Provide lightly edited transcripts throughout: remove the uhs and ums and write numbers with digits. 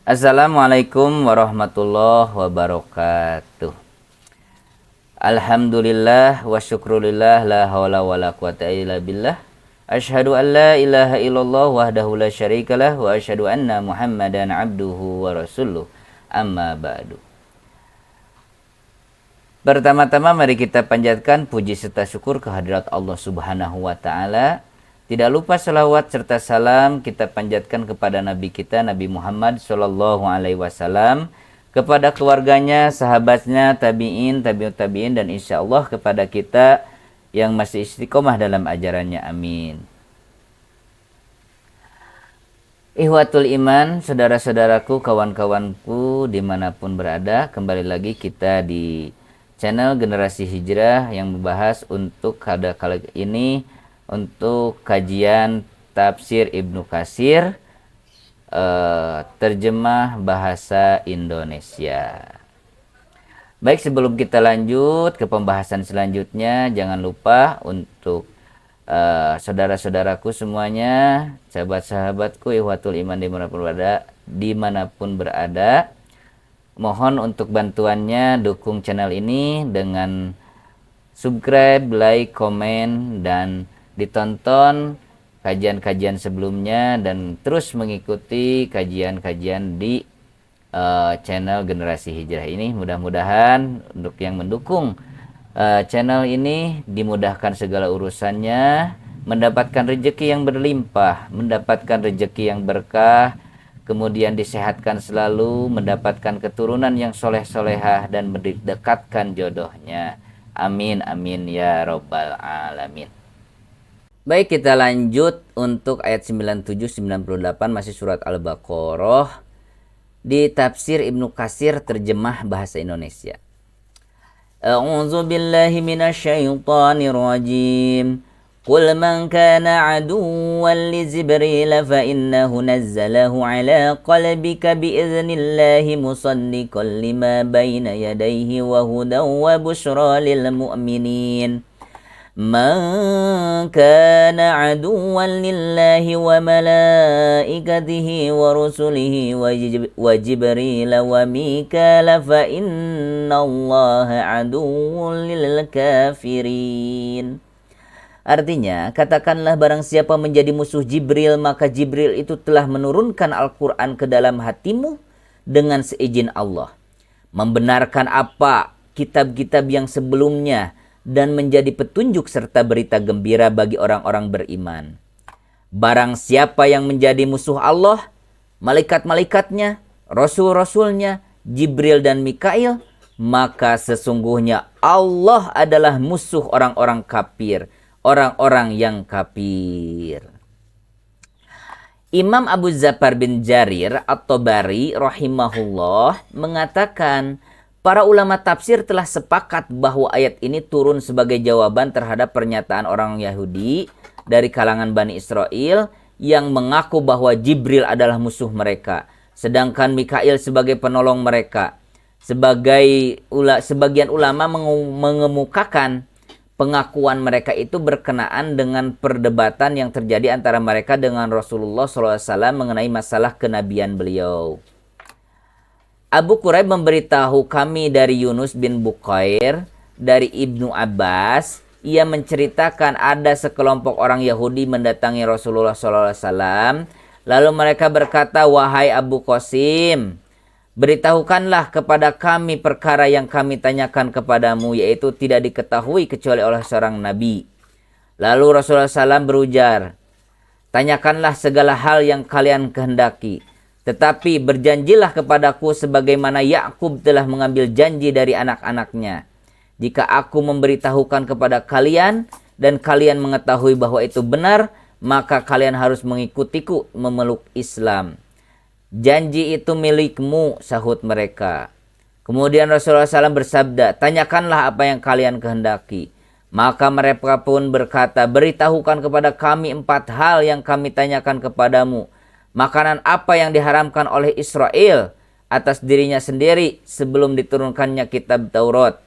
Assalamualaikum warahmatullahi wabarakatuh. Alhamdulillah wa syukrulillah la hawla wa la quwata illa billah. Asyhadu an la ilaha illallah wahdahu la syarikalah wa asyhadu anna Muhammadan abduhu wa rasuluh. Amma ba'du. Pertama-tama mari kita panjatkan puji serta syukur kehadirat Allah Subhanahu wa taala. Tidak lupa salawat serta salam kita panjatkan kepada Nabi kita Nabi Muhammad Sallallahu Alaihi Wasallam, kepada keluarganya, sahabatnya, tabi'in, tabi'ut tabi'in, dan insya Allah kepada kita yang masih istiqomah dalam ajarannya. Amin. Ihwatul iman, saudara-saudaraku, kawan-kawanku dimanapun berada, kembali lagi kita di channel Generasi Hijrah yang membahas untuk pada kali ini untuk kajian tafsir Ibnu Katsir, terjemah bahasa Indonesia. Baik, sebelum kita lanjut ke pembahasan selanjutnya, jangan lupa untuk saudara-saudaraku semuanya, sahabat-sahabatku, ihwatul iman dimanapun berada, mohon untuk bantuannya dukung channel ini dengan subscribe, like, komen, dan ditonton kajian-kajian sebelumnya, dan terus mengikuti kajian-kajian di channel Generasi Hijrah ini. Mudah-mudahan untuk yang mendukung channel ini dimudahkan segala urusannya, mendapatkan rezeki yang berlimpah, mendapatkan rezeki yang berkah, kemudian disehatkan selalu, mendapatkan keturunan yang soleh-solehah, dan mendekatkan jodohnya. Amin amin ya robbal alamin. Baik, kita lanjut untuk ayat 97-98, masih surat Al-Baqarah, di tafsir Ibnu Katsir terjemah bahasa Indonesia. A'udzu billahi minasyaitonir rajim. Qul man kana aduwwan li Jibril fa innahu nazzalahu ala qalbika bi'idznillahi musaddiqan lima bayna yadayhi wa hudan wa busyra lil mu'minin. Man kana aduwwan lillahi wa malaikatihi wa rusulihi wa Jibril wa Mikala fa innallaha aduwwun lil kafirin. Artinya, katakanlah barang siapa menjadi musuh Jibril, maka Jibril itu telah menurunkan Al-Quran ke dalam hatimu dengan seizin Allah, membenarkan apa kitab-kitab yang sebelumnya, dan menjadi petunjuk serta berita gembira bagi orang-orang beriman. Barang siapa yang menjadi musuh Allah, malaikat-malaikatnya, rasul-rasulnya, Jibril dan Mikail, maka sesungguhnya Allah adalah musuh orang-orang kafir, orang-orang yang kafir. Imam Abu Zafar bin Jarir At-Tabari rahimahullah mengatakan, para ulama tafsir telah sepakat bahwa ayat ini turun sebagai jawaban terhadap pernyataan orang Yahudi dari kalangan Bani Israel yang mengaku bahwa Jibril adalah musuh mereka, sedangkan Mikail sebagai penolong mereka. Sebagian ulama mengemukakan pengakuan mereka itu berkenaan dengan perdebatan yang terjadi antara mereka dengan Rasulullah SAW mengenai masalah kenabian beliau. Abu Quraib memberitahu kami dari Yunus bin Bukair dari Ibnu Abbas. Ia menceritakan ada sekelompok orang Yahudi mendatangi Rasulullah SAW. Lalu mereka berkata, wahai Abu Qasim, beritahukanlah kepada kami perkara yang kami tanyakan kepadamu, yaitu tidak diketahui kecuali oleh seorang nabi. Lalu Rasulullah SAW berujar, tanyakanlah segala hal yang kalian kehendaki. Tetapi berjanjilah kepadaku sebagaimana Yakub telah mengambil janji dari anak-anaknya. Jika aku memberitahukan kepada kalian dan kalian mengetahui bahwa itu benar, maka kalian harus mengikutiku memeluk Islam. Janji itu milikmu, sahut mereka. Kemudian Rasulullah SAW bersabda, tanyakanlah apa yang kalian kehendaki. Maka mereka pun berkata, beritahukan kepada kami 4 hal yang kami tanyakan kepadamu. Makanan apa yang diharamkan oleh Israel atas dirinya sendiri sebelum diturunkannya kitab Taurat?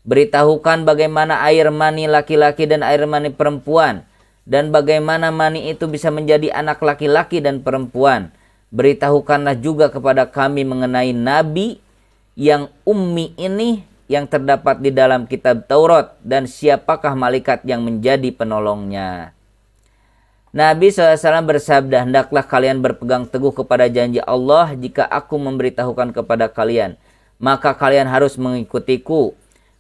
Beritahukan bagaimana air mani laki-laki dan air mani perempuan, dan bagaimana mani itu bisa menjadi anak laki-laki dan perempuan. Beritahukanlah juga kepada kami mengenai nabi yang ummi ini yang terdapat di dalam kitab Taurat, dan siapakah malaikat yang menjadi penolongnya. Nabi SAW bersabda, hendaklah kalian berpegang teguh kepada janji Allah. Jika aku memberitahukan kepada kalian, maka kalian harus mengikutiku.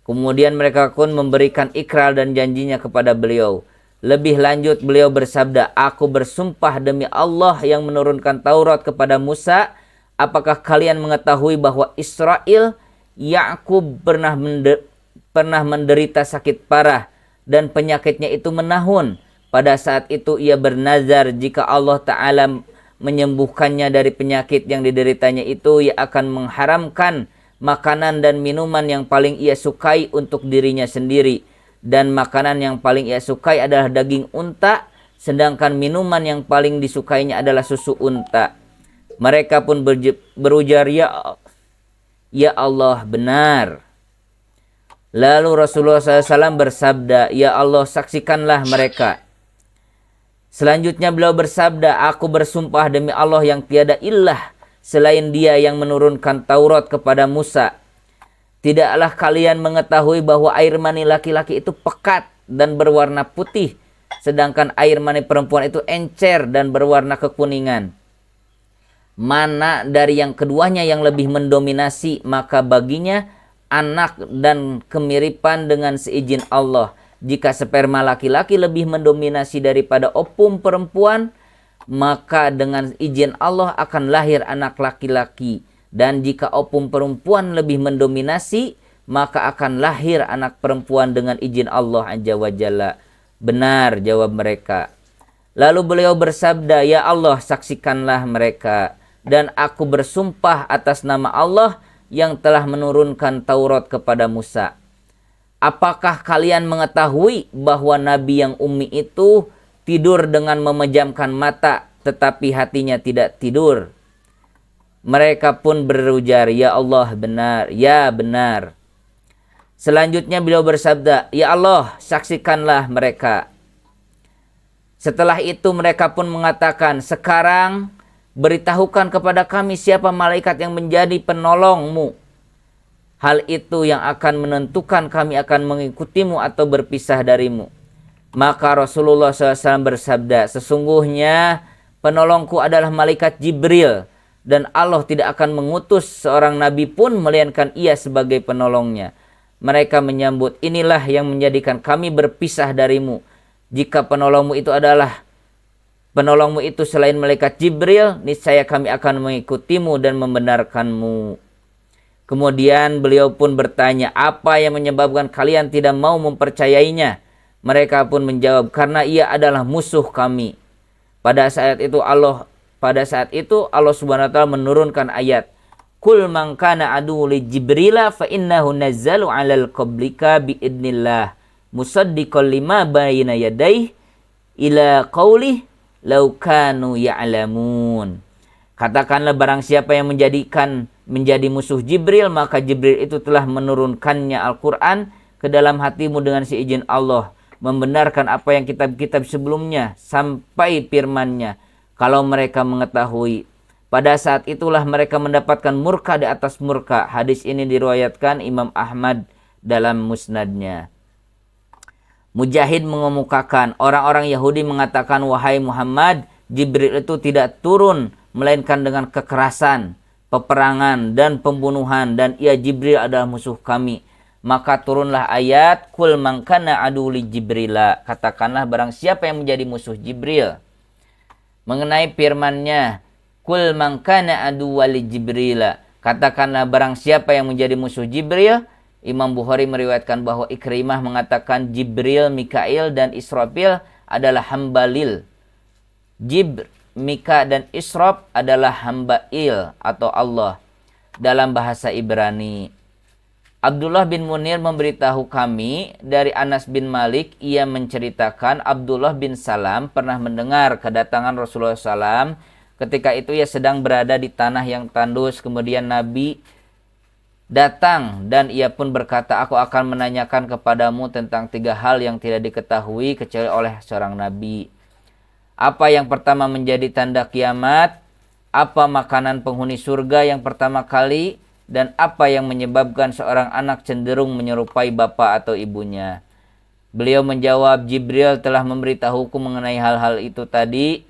Kemudian mereka pun memberikan ikrar dan janjinya kepada beliau. Lebih lanjut beliau bersabda, aku bersumpah demi Allah yang menurunkan Taurat kepada Musa, apakah kalian mengetahui bahwa Israel, Yakub pernah menderita sakit parah dan penyakitnya itu menahun. Pada saat itu ia bernazar jika Allah Ta'ala menyembuhkannya dari penyakit yang dideritanya itu, ia akan mengharamkan makanan dan minuman yang paling ia sukai untuk dirinya sendiri. Dan makanan yang paling ia sukai adalah daging unta, sedangkan minuman yang paling disukainya adalah susu unta. Mereka pun berujar, ya Allah, benar. Lalu Rasulullah SAW bersabda, ya Allah, saksikanlah mereka. Selanjutnya beliau bersabda, aku bersumpah demi Allah yang tiada ilah selain Dia yang menurunkan Taurat kepada Musa. Tidaklah kalian mengetahui bahwa air mani laki-laki itu pekat dan berwarna putih, sedangkan air mani perempuan itu encer dan berwarna kekuningan. Mana dari yang keduanya yang lebih mendominasi, maka baginya anak dan kemiripan dengan seizin Allah. Jika sperma laki-laki lebih mendominasi daripada opum perempuan, maka dengan izin Allah akan lahir anak laki-laki. Dan jika opum perempuan lebih mendominasi, maka akan lahir anak perempuan dengan izin Allah Azza wa Jalla. Benar, jawab mereka. Lalu beliau bersabda, ya Allah, saksikanlah mereka. Dan aku bersumpah atas nama Allah yang telah menurunkan Taurat kepada Musa. Apakah kalian mengetahui bahwa Nabi yang ummi itu tidur dengan memejamkan mata, tetapi hatinya tidak tidur? Mereka pun berujar, ya Allah, benar, ya benar. Selanjutnya beliau bersabda, ya Allah, saksikanlah mereka. Setelah itu mereka pun mengatakan, sekarang beritahukan kepada kami siapa malaikat yang menjadi penolongmu. Hal itu yang akan menentukan kami akan mengikutimu atau berpisah darimu. Maka Rasulullah SAW bersabda, sesungguhnya penolongku adalah malaikat Jibril, dan Allah tidak akan mengutus seorang nabi pun melainkan ia sebagai penolongnya. Mereka menyambut, inilah yang menjadikan kami berpisah darimu. Jika penolongmu itu selain malaikat Jibril, niscaya kami akan mengikutimu dan membenarkanmu. Kemudian beliau pun bertanya, apa yang menyebabkan kalian tidak mau mempercayainya? Mereka pun menjawab, karena ia adalah musuh kami. Pada saat itu Allah Subhanahu wa taala menurunkan ayat, Kul man kana adu li Jibrila fa innahu nazzalu 'alal qablika bi idnillah musaddiqan lima bayna yadayhi ila qaulih law kanu ya'lamun. Katakanlah barang siapa yang menjadi musuh Jibril, maka Jibril itu telah menurunkannya Al-Quran ke dalam hatimu dengan seizin Allah, membenarkan apa yang kitab-kitab sebelumnya sampai firman-Nya. Kalau mereka mengetahui, pada saat itulah mereka mendapatkan murka di atas murka. Hadis ini diriwayatkan Imam Ahmad dalam musnadnya. Mujahid mengemukakan, orang-orang Yahudi mengatakan, wahai Muhammad, Jibril itu tidak turun melainkan dengan kekerasan, peperangan, dan pembunuhan, dan ia Jibril adalah musuh kami. Maka turunlah ayat, Kul man kana adu li Jibrila. Katakanlah barang siapa yang menjadi musuh Jibril. Mengenai firman-Nya, Kul man kana adu li Jibrila. Katakanlah barang siapa yang menjadi musuh Jibril. Imam Bukhari meriwayatkan bahwa Ikrimah mengatakan Jibril, Mikail, dan Israfil adalah hambalil. Mika dan Israf adalah hambail atau Allah dalam bahasa Ibrani. Abdullah bin Munir memberitahu kami dari Anas bin Malik, ia menceritakan Abdullah bin Salam pernah mendengar kedatangan Rasulullah SAW. Ketika itu ia sedang berada di tanah yang tandus, kemudian Nabi datang dan ia pun berkata, aku akan menanyakan kepadamu tentang 3 hal yang tidak diketahui kecuali oleh seorang Nabi. Apa yang pertama menjadi tanda kiamat? Apa makanan penghuni surga yang pertama kali, dan apa yang menyebabkan seorang anak cenderung menyerupai bapak atau ibunya? Beliau menjawab, Jibril telah memberitahuku mengenai hal-hal itu tadi.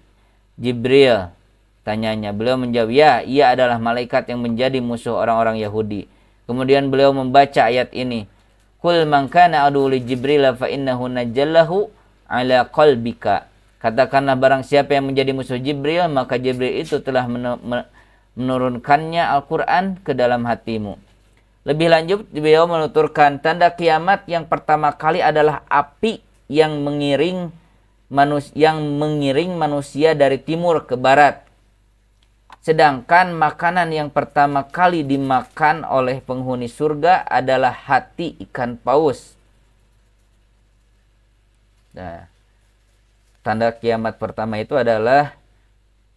Jibril, tanyanya. Beliau menjawab, ya, ia adalah malaikat yang menjadi musuh orang-orang Yahudi. Kemudian beliau membaca ayat ini. Qul man kana adu li Jibril fa innahu najallahu ala qalbika. Katakanlah barang siapa yang menjadi musuh Jibril, maka Jibril itu telah menurunkannya Al-Quran ke dalam hatimu. Lebih lanjut, beliau menuturkan, tanda kiamat yang pertama kali adalah api yang mengiring manusia dari timur ke barat. Sedangkan makanan yang pertama kali dimakan oleh penghuni surga adalah hati ikan paus. Nah, tanda kiamat pertama itu adalah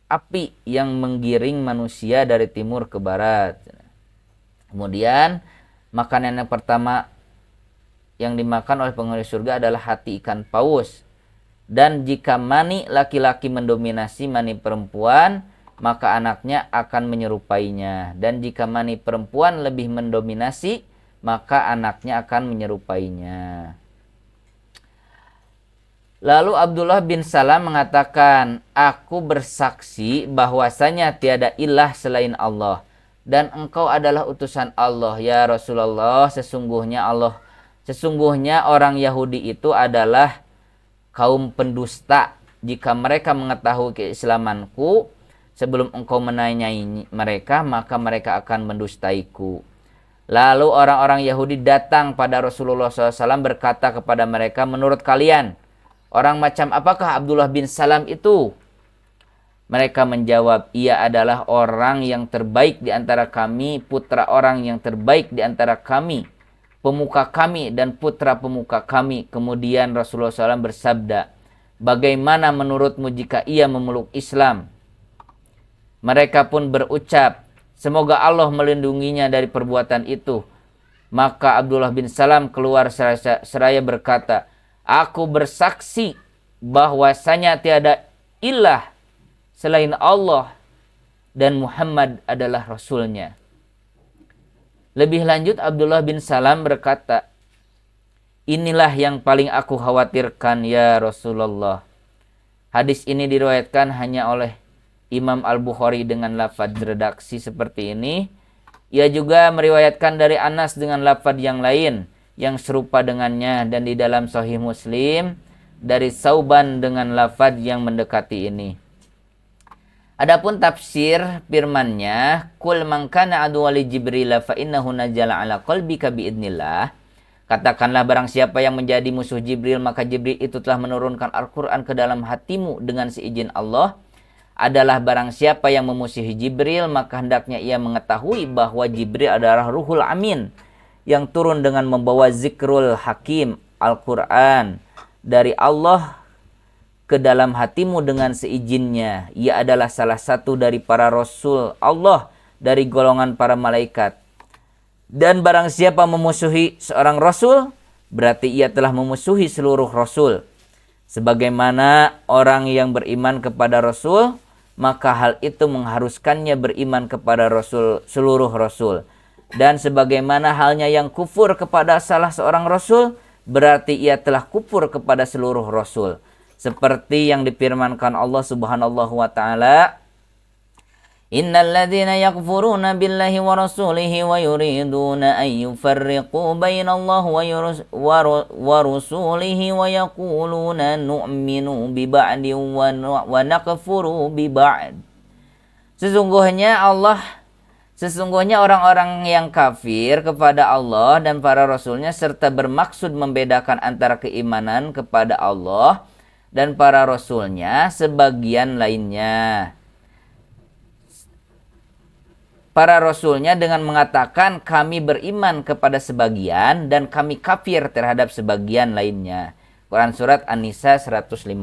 api yang menggiring manusia dari timur ke barat. Kemudian makanan yang pertama yang dimakan oleh penghuni surga adalah hati ikan paus. Dan jika mani laki-laki mendominasi mani perempuan, maka anaknya akan menyerupainya. Dan jika mani perempuan lebih mendominasi, maka anaknya akan menyerupainya. Lalu Abdullah bin Salam mengatakan, aku bersaksi bahwasanya tiada ilah selain Allah, dan engkau adalah utusan Allah, ya Rasulullah. Sesungguhnya orang Yahudi itu adalah kaum pendusta. Jika mereka mengetahui keislamanku sebelum engkau menanyai mereka, maka mereka akan mendustaiku. Lalu orang-orang Yahudi datang pada Rasulullah SAW berkata kepada mereka, menurut kalian, orang macam apakah Abdullah bin Salam itu? Mereka menjawab, ia adalah orang yang terbaik di antara kami, putra orang yang terbaik di antara kami, pemuka kami dan putra pemuka kami. Kemudian Rasulullah SAW bersabda, bagaimana menurutmu jika ia memeluk Islam? Mereka pun berucap, semoga Allah melindunginya dari perbuatan itu. Maka Abdullah bin Salam keluar seraya berkata, aku bersaksi bahwasanya tiada ilah selain Allah dan Muhammad adalah Rasulnya. Lebih lanjut Abdullah bin Salam berkata, inilah yang paling aku khawatirkan ya Rasulullah. Hadis ini diriwayatkan hanya oleh Imam Al-Bukhari dengan lafaz redaksi seperti ini. Ia juga meriwayatkan dari Anas dengan lafaz yang lain yang serupa dengannya, dan di dalam Sahih Muslim dari Sauban dengan lafaz yang mendekati ini. Adapun tafsir firman-Nya, "Qul man kana aduwwa li Jibril fa innahu najala ala qalbika biidznillah." Katakanlah barang siapa yang menjadi musuh Jibril, maka Jibril itu telah menurunkan Al-Qur'an ke dalam hatimu dengan seizin Allah. Adalah barang siapa yang memusuhi Jibril, maka hendaknya ia mengetahui bahwa Jibril adalah Ruhul Amin yang turun dengan membawa zikrul hakim, Al-Quran dari Allah ke dalam hatimu dengan seizinnya. Ia adalah salah satu dari para Rasul Allah dari golongan para malaikat. Dan barang siapa memusuhi seorang Rasul, berarti ia telah memusuhi seluruh Rasul. Sebagaimana orang yang beriman kepada Rasul, maka hal itu mengharuskannya beriman kepada Rasul, seluruh Rasul. Dan sebagaimana halnya yang kufur kepada salah seorang Rasul, berarti ia telah kufur kepada seluruh Rasul. Seperti yang difirmankan Allah Subhanahu wa Ta'ala, Innal ladzina yakfuruna billahi wa rasulihi wa yuriduna an yufarriqu bainallahi wa rusulihi wa yaquluna nu'minu bi ba'di wa nakfuru bi ba'd. Sesungguhnya orang-orang yang kafir kepada Allah dan para rasulnya serta bermaksud membedakan antara keimanan kepada Allah dan para rasulnya sebagian lainnya. Para rasulnya dengan mengatakan kami beriman kepada sebagian dan kami kafir terhadap sebagian lainnya. Quran Surat An-Nisa 150.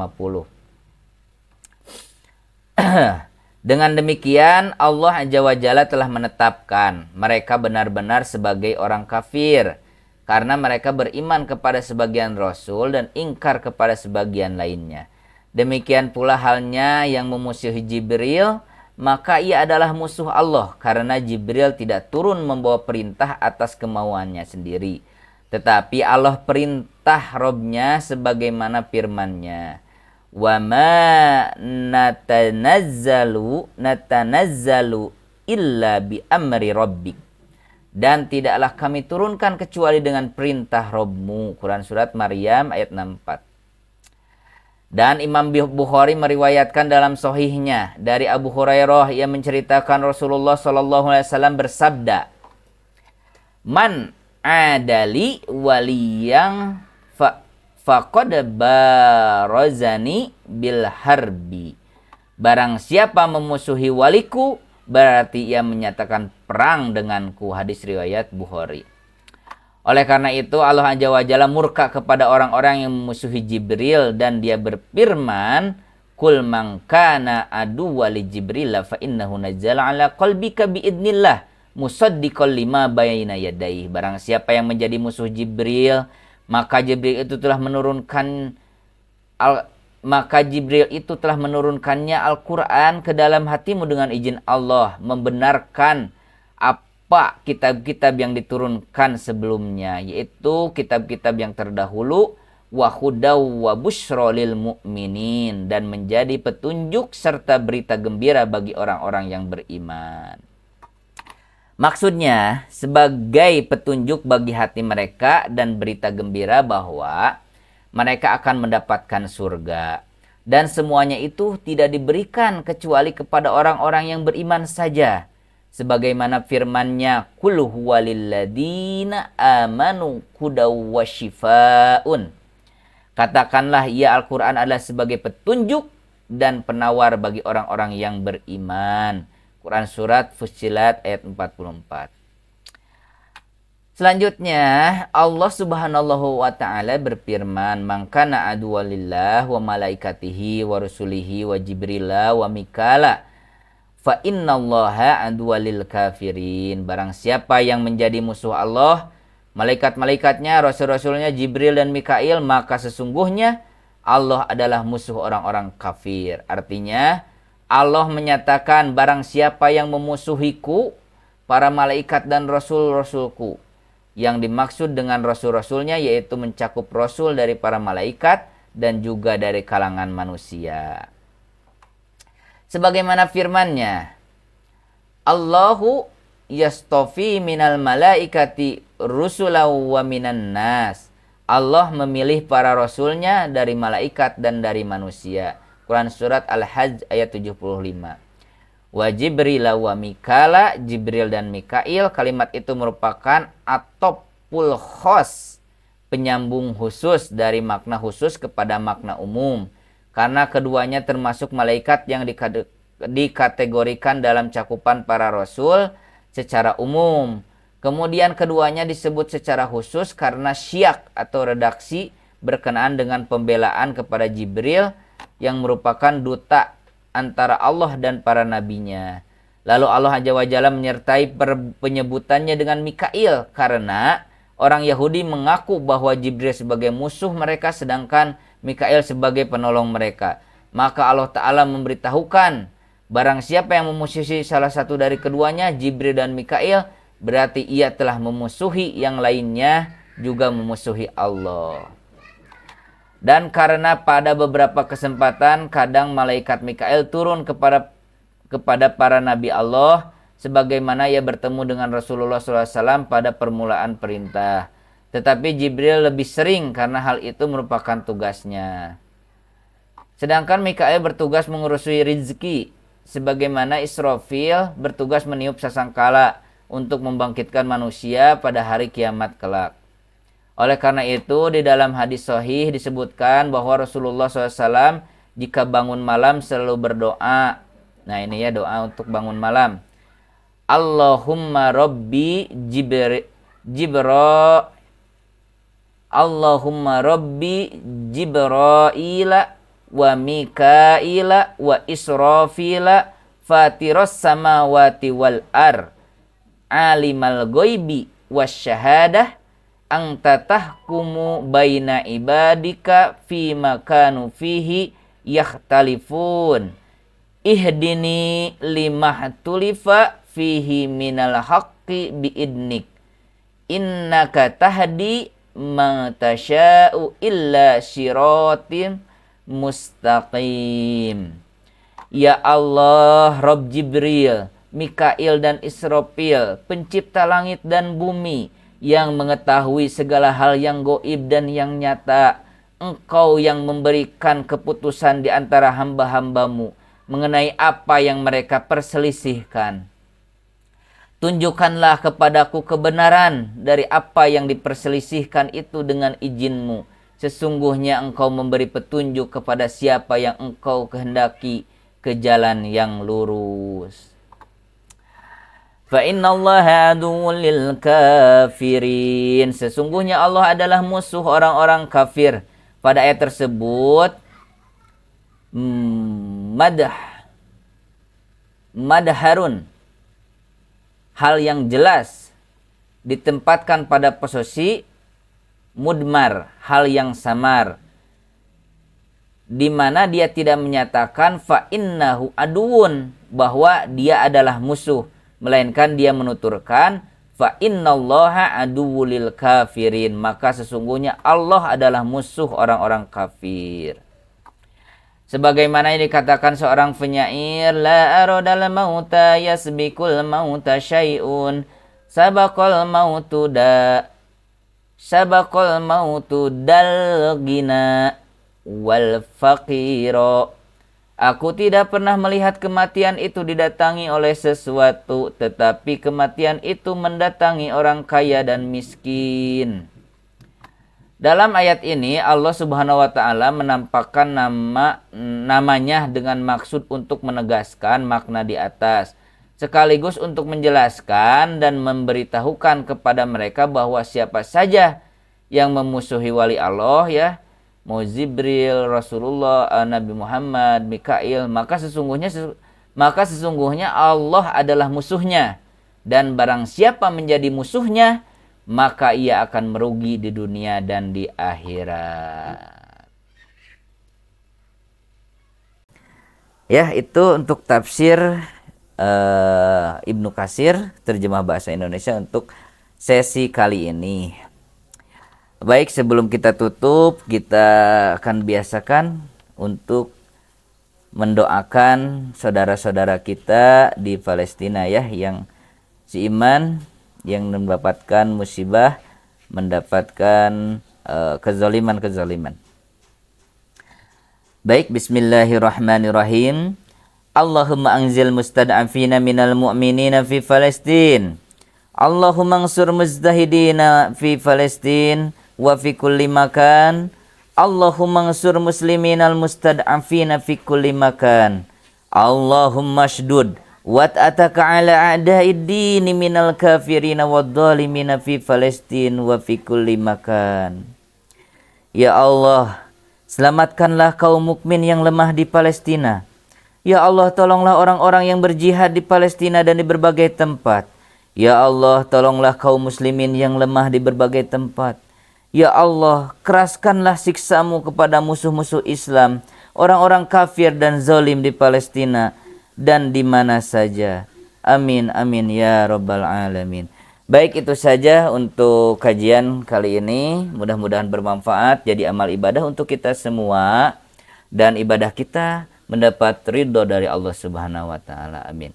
Dengan demikian Allah Azza wa Jalla telah menetapkan mereka benar-benar sebagai orang kafir karena mereka beriman kepada sebagian rasul dan ingkar kepada sebagian lainnya. Demikian pula halnya yang memusuhi Jibril, maka ia adalah musuh Allah karena Jibril tidak turun membawa perintah atas kemauannya sendiri. Tetapi Allah perintah Robnya sebagaimana firman-Nya. Wa ma natanazzalu illa bi amri rabbik. Dan tidaklah kami turunkan kecuali dengan perintah Robmu. Quran Surat Maryam ayat 64. Dan Imam Bukhari meriwayatkan dalam sahihnya dari Abu Hurairah yang menceritakan Rasulullah SAW bersabda, Man adali waliyang faqad barazani bil harbi. Barang siapa memusuhi waliku, berarti ia menyatakan perang denganku. Hadis riwayat Bukhari. Oleh karena itu Allah Azza wa Jalla murka kepada orang-orang yang memusuhi Jibril dan dia berfirman, Kul man kana aduwwa li Jibril fa innahu nazzala ala qalbika biidnillah musaddiqal lima bayna yadayhi. Barang siapa yang menjadi musuh Jibril, maka Jibril itu telah menurunkannya Al-Quran ke dalam hatimu dengan izin Allah, membenarkan apa kitab-kitab yang diturunkan sebelumnya, yaitu kitab-kitab yang terdahulu, wa hudaw wa busyra lil mu'minin, dan menjadi petunjuk serta berita gembira bagi orang-orang yang beriman. Maksudnya sebagai petunjuk bagi hati mereka dan berita gembira bahwa mereka akan mendapatkan surga. Dan semuanya itu tidak diberikan kecuali kepada orang-orang yang beriman saja. Sebagaimana firman-Nya, Qul huwa lilladina amanu hudaw wa shifaun. Katakanlah ia Al-Quran adalah sebagai petunjuk dan penawar bagi orang-orang yang beriman. Quran Surat Fussilat ayat 44. Selanjutnya Allah Subhanahu wa taala berfirman, "Man kana aduwalillah wa malaikatihi wa rusulihi wa jibrila wa mikala fa innallaha aduwalil kafirin." Barang siapa yang menjadi musuh Allah, malaikat-malaikatnya, rasul-rasulnya Jibril dan Mikail, maka sesungguhnya Allah adalah musuh orang-orang kafir. Artinya Allah menyatakan barang siapa yang memusuhiku, para malaikat dan rasul-rasulku. Yang dimaksud dengan rasul-rasulnya yaitu mencakup rasul dari para malaikat dan juga dari kalangan manusia. Sebagaimana firman-Nya, Allahu yastofi minal malaikati rusulau wa minan nas. Allah memilih para rasulnya dari malaikat dan dari manusia. Quran Surat Al-Hajj ayat 75. Wa Jibril wa Mikala, Jibril dan Mikail, kalimat itu merupakan atopul khos, penyambung khusus dari makna khusus kepada makna umum. Karena keduanya termasuk malaikat yang dikategorikan dalam cakupan para rasul secara umum. Kemudian keduanya disebut secara khusus karena syiak atau redaksi berkenaan dengan pembelaan kepada Jibril yang merupakan duta antara Allah dan para nabinya. Lalu Allah Azza wa Jalla menyertai penyebutannya dengan Mikail karena orang Yahudi mengaku bahwa Jibril sebagai musuh mereka sedangkan Mikail sebagai penolong mereka. Maka Allah Ta'ala memberitahukan barang siapa yang memusuhi salah satu dari keduanya, Jibril dan Mikail, berarti ia telah memusuhi yang lainnya juga memusuhi Allah. Dan karena pada beberapa kesempatan kadang malaikat Mikail turun kepada para nabi Allah sebagaimana ia bertemu dengan Rasulullah SAW pada permulaan perintah. Tetapi Jibril lebih sering karena hal itu merupakan tugasnya. Sedangkan Mikail bertugas mengurusi rizki sebagaimana Israfil bertugas meniup sasangkala untuk membangkitkan manusia pada hari kiamat kelak. Oleh karena itu, di dalam hadis sahih disebutkan bahwa Rasulullah SAW jika bangun malam selalu berdoa. Nah ini ya doa untuk bangun malam. Allahumma Rabbi Jibra'ila wa Mikaila wa Israfila fatiras samawati wal ar alimal ghaibi wasyahadah anta tahkumu baina ibadika fi makanu fihi yakhtalifun Ihdini limahtulifa fihi minal haqqi biidnik. Innaka tahdi man tasha'u illa siratim mustaqim. Ya Allah, Rabb Jibril, Mikail dan Israfil, pencipta langit dan bumi, yang mengetahui segala hal yang gaib dan yang nyata. Engkau yang memberikan keputusan di antara hamba-hambamu mengenai apa yang mereka perselisihkan. Tunjukkanlah kepadaku kebenaran dari apa yang diperselisihkan itu dengan izin-Mu. Sesungguhnya Engkau memberi petunjuk kepada siapa yang Engkau kehendaki ke jalan yang lurus. Fa innallaha aduwwul lil kafirin. Sesungguhnya Allah adalah musuh orang-orang kafir. Pada ayat tersebut madharun, hal yang jelas, ditempatkan pada posisi mudmar, hal yang samar, di mana dia tidak menyatakan fa innahu aduun, bahwa dia adalah musuh, melainkan dia menuturkan fa innallaha aduwwul kafirin, maka sesungguhnya Allah adalah musuh orang-orang kafir. Sebagaimana yang dikatakan seorang penyair, la aradal mauta yasbikul mauta syai'un sabaqal mautu dal gina wal faqira. Aku tidak pernah melihat kematian itu didatangi oleh sesuatu, tetapi kematian itu mendatangi orang kaya dan miskin. Dalam ayat ini Allah Subhanahu wa taala menampakkan namanya dengan maksud untuk menegaskan makna di atas, sekaligus untuk menjelaskan dan memberitahukan kepada mereka bahwa siapa saja yang memusuhi wali Allah, ya, mau Jibril, Rasulullah, Nabi Muhammad, Mikail, maka sesungguhnya Allah adalah musuhnya, dan barang siapa menjadi musuhnya maka ia akan merugi di dunia dan di akhirat. Ya, itu untuk tafsir Ibnu Katsir, terjemah bahasa Indonesia untuk sesi kali ini. Baik, sebelum kita tutup, kita akan biasakan untuk mendoakan saudara-saudara kita di Palestina, ya, yang seiman, yang mendapatkan musibah, mendapatkan kezaliman. Baik, bismillahirrahmanirrahim. Allahumma anzil mustad'afina minal mu'minina fi Palestin. Allahumma ansur muzdahidina fi Palestin wa fi kulli makan. Allahumma ansur musliminal mustad'afina fi kulli makan. Allahumma shdud wat'ataka ala a'da'id dini minal kafirina wadzalimina fi Palestin wa fi kulli makan. Ya Allah, selamatkanlah kaum mukmin yang lemah di Palestina. Ya Allah, tolonglah orang-orang yang berjihad di Palestina dan di berbagai tempat. Ya Allah, tolonglah kaum muslimin yang lemah di berbagai tempat. Ya Allah, keraskanlah siksamu kepada musuh-musuh Islam, orang-orang kafir dan zalim di Palestina dan di mana saja. Amin, amin ya rabbal alamin. Baik, itu saja untuk kajian kali ini. Mudah-mudahan bermanfaat, jadi amal ibadah untuk kita semua, dan ibadah kita mendapat ridho dari Allah Subhanahu wa taala. Amin.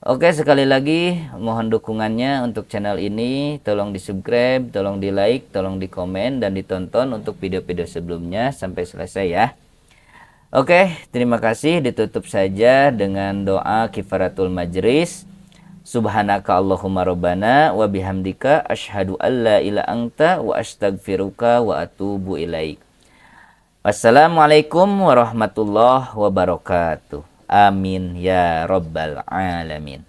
Oke, sekali lagi mohon dukungannya untuk channel ini. Tolong di-subscribe, tolong di-like, tolong di-komen, dan ditonton untuk video-video sebelumnya sampai selesai, ya. Oke, terima kasih. Ditutup saja dengan doa kifaratul majlis. Subhanaka Allahumma rabbana wa bihamdika asyhadu an la ilaha anta wa astaghfiruka wa atubu ilaik. Wassalamualaikum warahmatullahi wabarakatuh. Amin ya rabbal alamin.